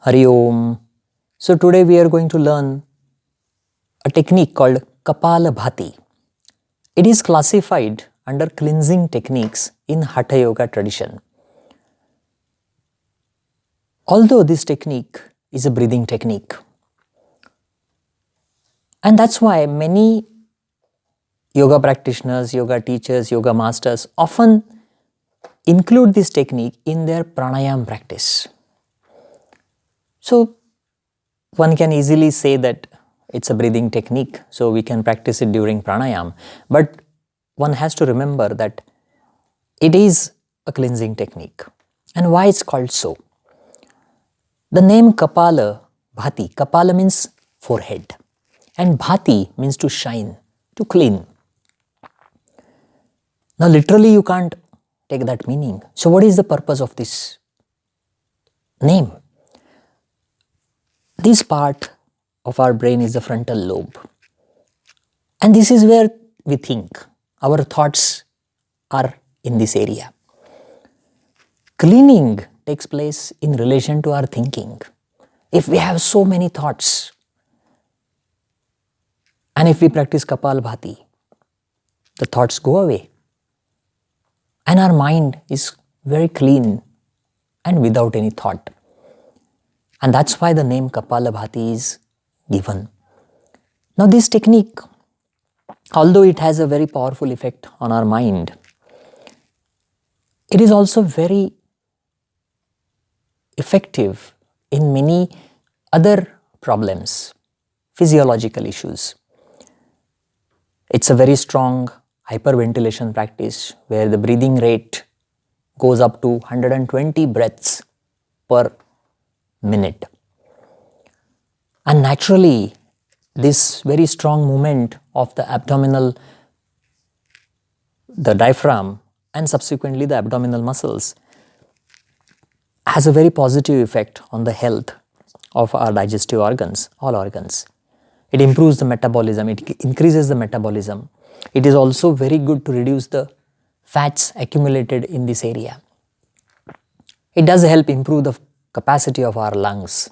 Hari Om. So today we are going to learn a technique called Kapalbhati. It is classified under cleansing techniques in Hatha Yoga tradition. Although this technique is a breathing technique, and that's why many yoga practitioners, yoga teachers, yoga masters often include this technique in their pranayama practice. So one can easily say that it's a breathing technique, so we can practice it during pranayama. But one has to remember that it is a cleansing technique. And why it's called so? The name Kapala Bhati, Kapala means forehead, and Bhati means to shine, to clean. Now literally you can't take that meaning. So what is the purpose of this name? This part of our brain is the frontal lobe. And this is where we think. Our thoughts are in this area. Cleaning takes place in relation to our thinking. If we have so many thoughts, and if we practice Kapalbhati, the thoughts go away. And our mind is very clean and without any thought. And that's why the name Kapalbhati is given. Now this technique, although it has a very powerful effect on our mind, it is also very effective in many other problems, physiological issues. It's a very strong hyperventilation practice where the breathing rate goes up to 120 breaths per minute. And naturally, this very strong movement of the abdominal, the diaphragm, and subsequently the abdominal muscles has a very positive effect on the health of our digestive organs, all organs. It improves the metabolism, it increases the metabolism. It is also very good to reduce the fats accumulated in this area. It does help improve the capacity of our lungs.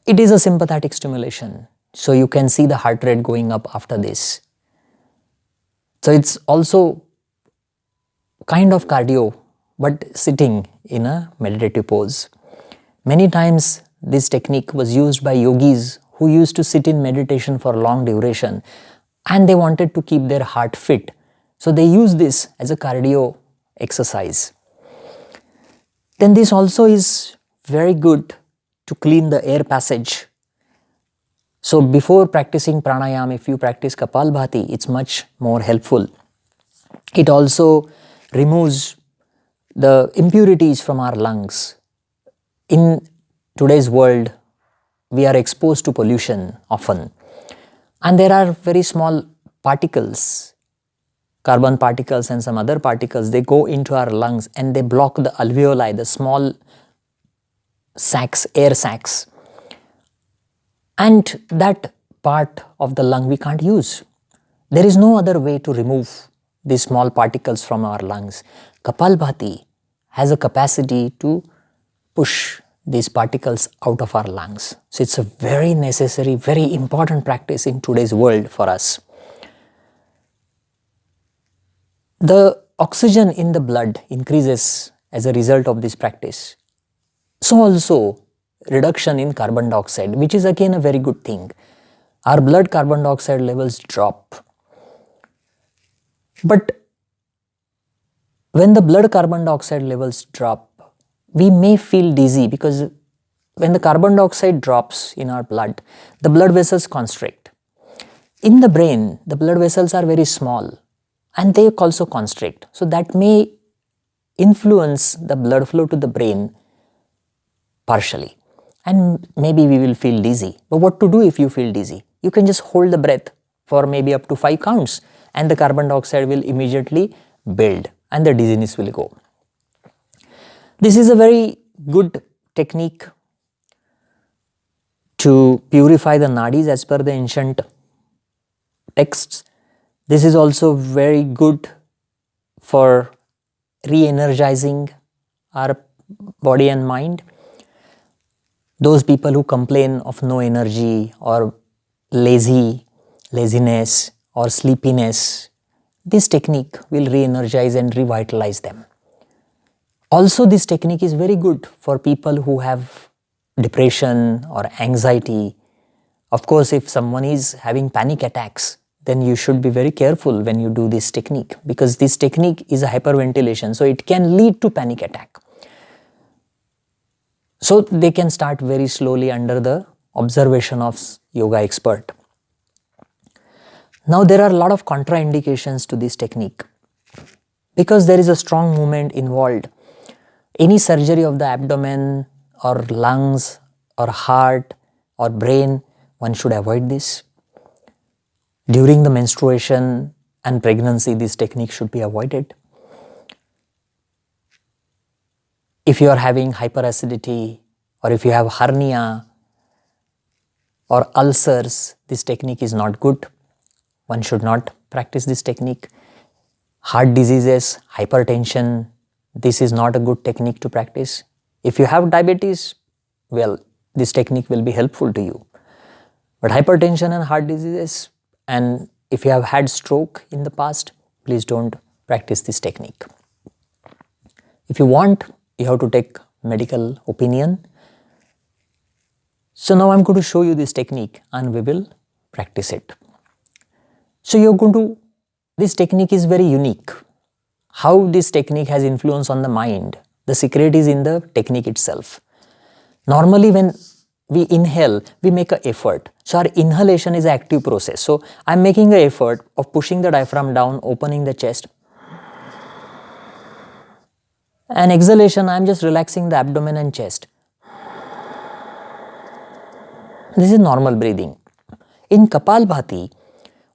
It is a sympathetic stimulation, so you can see the heart rate going up after this. So it's also kind of cardio, but sitting in a meditative pose. Many times this technique was used by yogis who used to sit in meditation for long duration and they wanted to keep their heart fit. So they use this as a cardio exercise. Then this also is very good to clean the air passage. So before practicing pranayama, if you practice Kapalbhati, it's much more helpful. It also removes the impurities from our lungs. In today's world, we are exposed to pollution often. And there are very small particles, carbon particles and some other particles, they go into our lungs and they block the alveoli, the small sacs, air sacs. And that part of the lung we can't use. There is no other way to remove these small particles from our lungs. Kapalbhati has a capacity to push these particles out of our lungs. So it's a very necessary, very important practice in today's world for us. The oxygen in the blood increases as a result of this practice. So also reduction in carbon dioxide, which is again a very good thing. Our blood carbon dioxide levels drop. But when the blood carbon dioxide levels drop, we may feel dizzy because when the carbon dioxide drops in our blood, the blood vessels constrict. In the brain, the blood vessels are very small and they also constrict. So that may influence the blood flow to the brain partially. And maybe we will feel dizzy. But what to do if you feel dizzy? You can just hold the breath for maybe up to 5 counts and the carbon dioxide will immediately build and the dizziness will go. This is a very good technique to purify the nadis as per the ancient texts. This is also very good for re-energizing our body and mind. Those people who complain of no energy or laziness or sleepiness, this technique will re-energize and revitalize them. Also, this technique is very good for people who have depression or anxiety. Of course, if someone is having panic attacks, then you should be very careful when you do this technique, because this technique is a hyperventilation, so it can lead to panic attack. So they can start very slowly under the observation of yoga expert. Now there are a lot of contraindications to this technique because there is a strong movement involved. Any surgery of the abdomen or lungs or heart or brain, one should avoid this. During the menstruation and pregnancy, this technique should be avoided. If you are having hyperacidity or if you have hernia or ulcers, this technique is not good. One should not practice this technique. Heart diseases, hypertension, this is not a good technique to practice. If you have diabetes, well, this technique will be helpful to you. But hypertension and heart diseases, and if you have had stroke in the past, please don't practice this technique. If you want, you have to take medical opinion. So now I'm going to show you this technique and we will practice it. So you're going to, this technique is very unique. How this technique has influence on the mind, the secret is in the technique itself. Normally when we inhale, we make an effort. So our inhalation is an active process. So I'm making an effort of pushing the diaphragm down, opening the chest. And exhalation, I'm just relaxing the abdomen and chest. This is normal breathing. In Kapalbhati,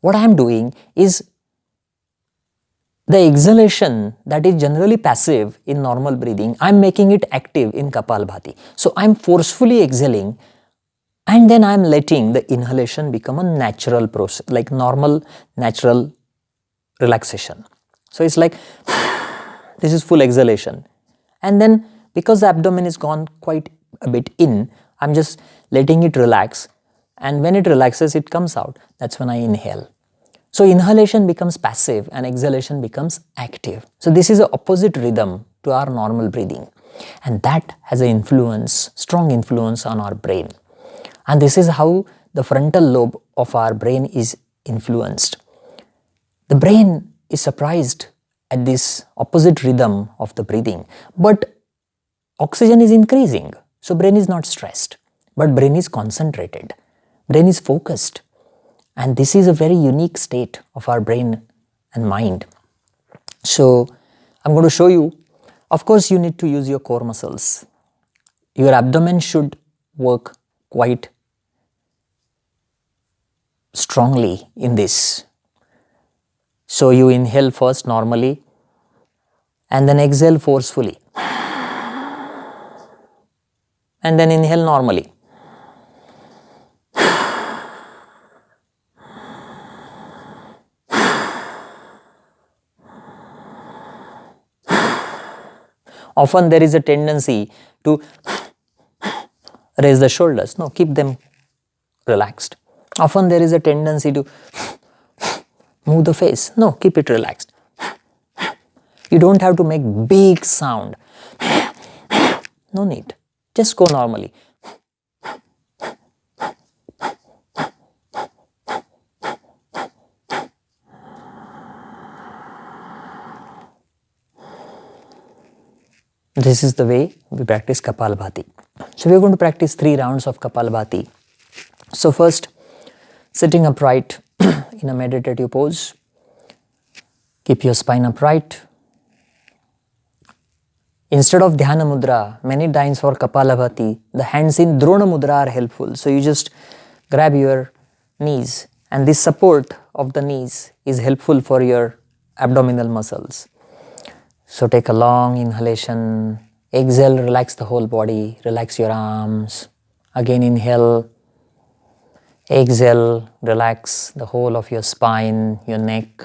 what I am doing is the exhalation that is generally passive in normal breathing, I am making it active in Kapalbhati. So I am forcefully exhaling and then I am letting the inhalation become a natural process, like normal, natural relaxation. So it's like, this is full exhalation. And then because the abdomen is gone quite a bit in, I'm just letting it relax. And when it relaxes, it comes out. That's when I inhale. So inhalation becomes passive and exhalation becomes active. So this is an opposite rhythm to our normal breathing. And that has an influence, strong influence on our brain. And this is how the frontal lobe of our brain is influenced. The brain is surprised at this opposite rhythm of the breathing. But oxygen is increasing. So brain is not stressed. But brain is concentrated. Brain is focused. And this is a very unique state of our brain and mind. So I'm going to show you. Of course, you need to use your core muscles. Your abdomen should work quite strongly in this. So you inhale first normally and then exhale forcefully. And then inhale normally. Often there is a tendency to raise the shoulders. No, keep them relaxed. Often there is a tendency to move the face. No, keep it relaxed. You don't have to make big sound. No need. Just go normally. This is the way we practice Kapalbhati. So we are going to practice 3 rounds of Kapalbhati. So first, sitting upright in a meditative pose. Keep your spine upright. Instead of Dhyana Mudra, many times for Kapalbhati, the hands in Drona Mudra are helpful. So you just grab your knees and this support of the knees is helpful for your abdominal muscles. So take a long inhalation, exhale, relax the whole body, relax your arms. Again inhale, exhale, relax the whole of your spine, your neck.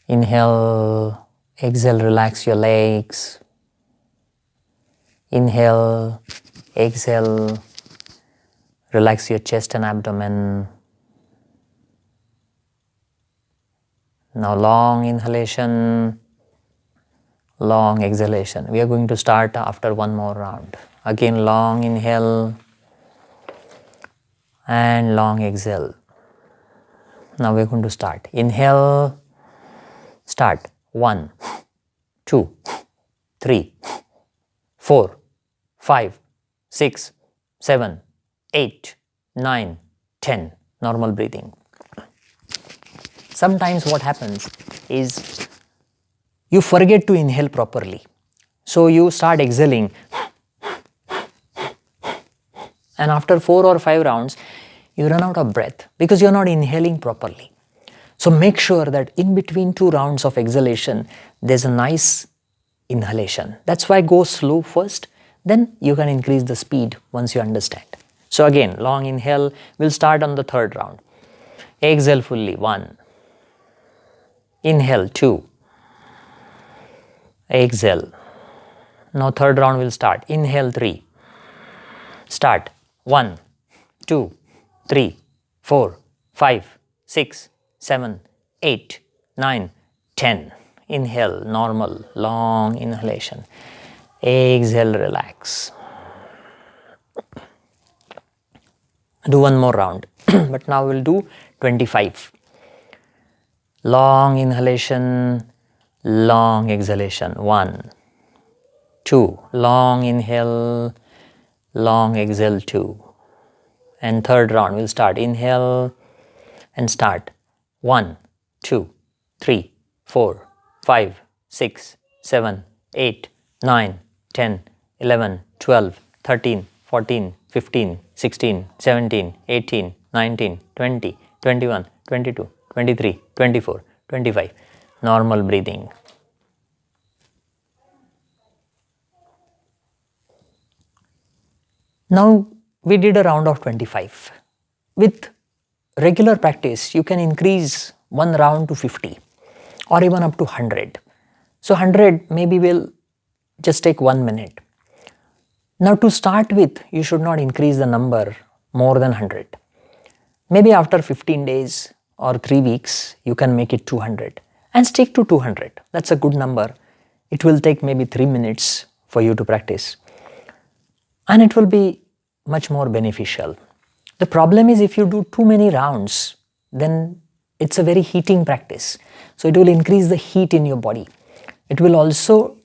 Inhale, exhale, relax your legs. Inhale, exhale, relax your chest and abdomen. Now long inhalation, long exhalation. We are going to start after one more round. Again long inhale and long exhale. Now we are going to start. Inhale, start. 1, 2, 3, 4, 5, 6, 7, 8, 9, 10. Normal breathing. Sometimes what happens is you forget to inhale properly. So you start exhaling, and after 4 or 5 rounds you run out of breath because you are not inhaling properly. So make sure that in between 2 rounds of exhalation there's a nice inhalation. That's why go slow first, then you can increase the speed once you understand. So again, long inhale, we'll start on the 3rd round. Exhale fully, 1. Inhale, 2. Exhale. Now 3rd round will start. Inhale, 3. Start. 1, 2, 3, 4, 5, 6, 7, 8, 9, 10. Inhale, normal, long inhalation. Exhale, relax. Do one more round, but now we'll do 25. Long inhalation, long exhalation. 1, 2. Long inhale, long exhale. 2. And 3rd round we'll start. Inhale and start. 1, 2, 3, 4, 5, 6, 7, 8, 9, 10, 11, 12, 13, 14, 15, 16, 17, 18, 19, 20, 21, 22, 23, 24, 25. Normal breathing. Now we did a round of 25. With regular practice, you can increase one round to 50 or even up to 100. So 100 maybe will just take 1 minute. Now to start with, you should not increase the number more than 100. Maybe after 15 days or 3 weeks, you can make it 200 and stick to 200. That's a good number. It will take maybe 3 minutes for you to practice, and it will be much more beneficial. The problem is if you do too many rounds, then it's a very heating practice. So it will increase the heat in your body. It will also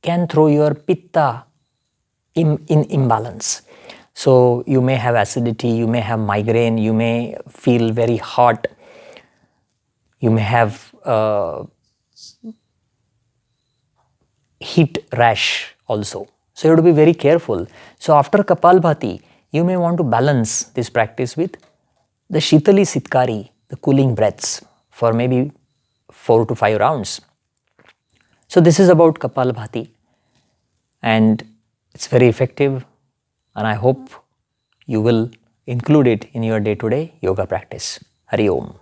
can throw your pitta in imbalance. So you may have acidity, you may have migraine, you may feel very hot, you may have heat rash also. So you have to be very careful. So after Kapalbhati, you may want to balance this practice with the Shitali Sitkari, the cooling breaths, for maybe 4 to 5 rounds. So this is about Kapalbhati, and it's very effective, and I hope you will include it in your day-to-day yoga practice. Hari Om.